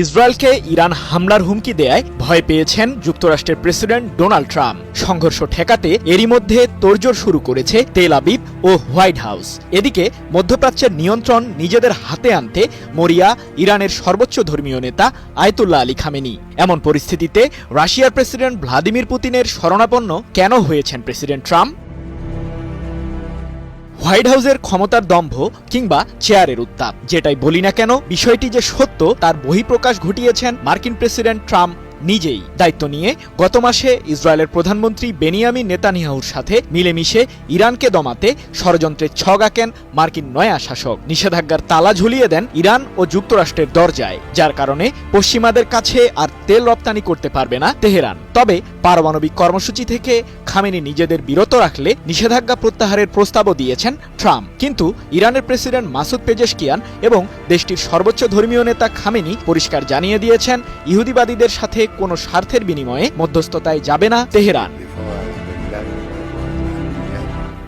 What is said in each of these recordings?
ইসরায়েলকে ইরান হামলার হুমকি দেয়ায় ভয় পেয়েছেন যুক্তরাষ্ট্রের প্রেসিডেন্ট ডোনাল্ড ট্রাম্প। সংঘর্ষ ঠেকাতে এরই মধ্যে তোড়জোড় শুরু করেছে তেল আবিব ও হোয়াইট হাউস। এদিকে মধ্যপ্রাচ্যের নিয়ন্ত্রণ নিজেদের হাতে আনতে মরিয়া ইরানের সর্বোচ্চ ধর্মীয় নেতা আয়াতুল্লাহ আলী খামেনি। এমন পরিস্থিতিতে রাশিয়ার প্রেসিডেন্ট ভ্লাদিমির পুতিনের শরণাপন্ন কেন হয়েছেন প্রেসিডেন্ট ট্রাম্প? হোয়াইট হাউসের ক্ষমতার দম্ভ কিংবা চেয়ারের উত্তাপ, যেটাই বলি না কেন, বিষয়টি যে সত্য তার বহিঃপ্রকাশ ঘটিয়েছেন মার্কিন প্রেসিডেন্ট ট্রাম্প নিজেই। দায়িত্ব নিয়ে গত মাসে ইসরায়েলের প্রধানমন্ত্রী বেনিয়ামিন নেতানিয়াহুর সাথে মিলেমিশে ইরানকে দমাতে ষড়যন্ত্রের ছক আঁকেন মার্কিন নয়া শাসক। নিষেধাজ্ঞার তালা ঝুলিয়ে দেন ইরান ও যুক্তরাষ্ট্রের দরজায়, যার কারণে পশ্চিমাদের কাছে আর তেল রপ্তানি করতে পারবে না তেহরান। তবে পারমাণবিক কর্মসূচি থেকে খামেনি নিজেদের বিরত রাখলে নিষেধাজ্ঞা প্রত্যাহারের প্রস্তাবও দিয়েছেন ট্রাম্প। কিন্তু ইরানের প্রেসিডেন্ট মাসুদ পেজেশকিয়ান এবং দেশটির সর্বোচ্চ ধর্মীয় নেতা খামেনি পরিষ্কার জানিয়ে দিয়েছেন, ইহুদিবাদীদের সাথে কোনো স্বার্থের বিনিময়ে মধ্যস্থতায় যাবে না তেহরান।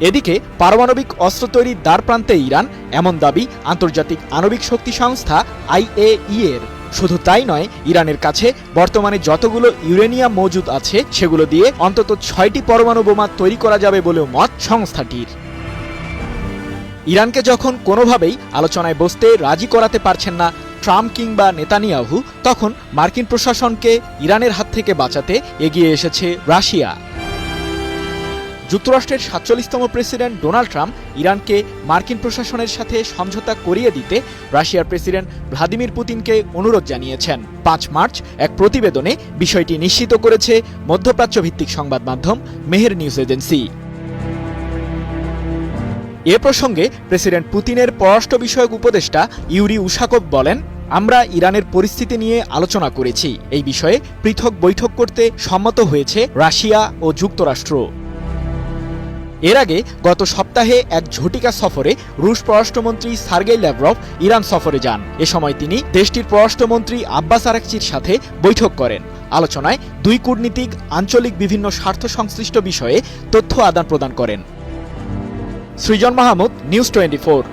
এদিকে পারমাণবিক অস্ত্র তৈরির দ্বারপ্রান্তে ইরান, এমন দাবি আন্তর্জাতিক আণবিক শক্তি সংস্থা IAEA এর। শুধু তাই নয়, ইরানের কাছে বর্তমানে যতগুলো ইউরেনিয়াম মজুদ আছে সেগুলো দিয়ে অন্তত 6টি পরমাণু বোমা তৈরি করা যাবে বলেও মত সংস্থাটির। ইরানকে যখন কোনোভাবেই আলোচনায় বসতে রাজি করাতে পারছেন না ট্রাম্প কিংবা নেতানিয়াহু, তখন মার্কিন প্রশাসনকে ইরানের হাত থেকে বাঁচাতে এগিয়ে এসেছে রাশিয়া। যুক্তরাষ্ট্রের ৪৭তম প্রেসিডেন্ট ডোনাল্ড ট্রাম্প ইরানকে মার্কিন প্রশাসনের সাথে সমঝোতা করিয়ে দিতে রাশিয়ার প্রেসিডেন্ট ভ্লাদিমির পুতিনকে অনুরোধ জানিয়েছেন। ৫ মার্চ এক প্রতিবেদনে বিষয়টি নিশ্চিত করেছে মধ্যপ্রাচ্য ভিত্তিক সংবাদ মাধ্যম মেহের নিউজ এজেন্সি। এ প্রসঙ্গে প্রেসিডেন্ট পুতিনের পররাষ্ট্র বিষয়ক উপদেষ্টা ইউরি উশাকভ বলেন, আমরা ইরানের পরিস্থিতি নিয়ে আলোচনা করেছি। এই বিষয়ে পৃথক বৈঠক করতে সম্মত হয়েছে রাশিয়া ও যুক্তরাষ্ট্র। এর আগে গত সপ্তাহে এক ঝটিকা সফরে রুশ পররাষ্ট্রমন্ত্রী সার্গেই ল্যাভরভ ইরান সফরে যান। এ সময় তিনি দেশটির পররাষ্ট্রমন্ত্রী আব্বাস আরাকচির সাথে বৈঠক করেন। আলোচনায় দুই কূটনীতিক আঞ্চলিক বিভিন্ন স্বার্থ সংশ্লিষ্ট বিষয়ে তথ্য আদান প্রদান করেন। সৃজন মাহমুদ, নিউজ 24।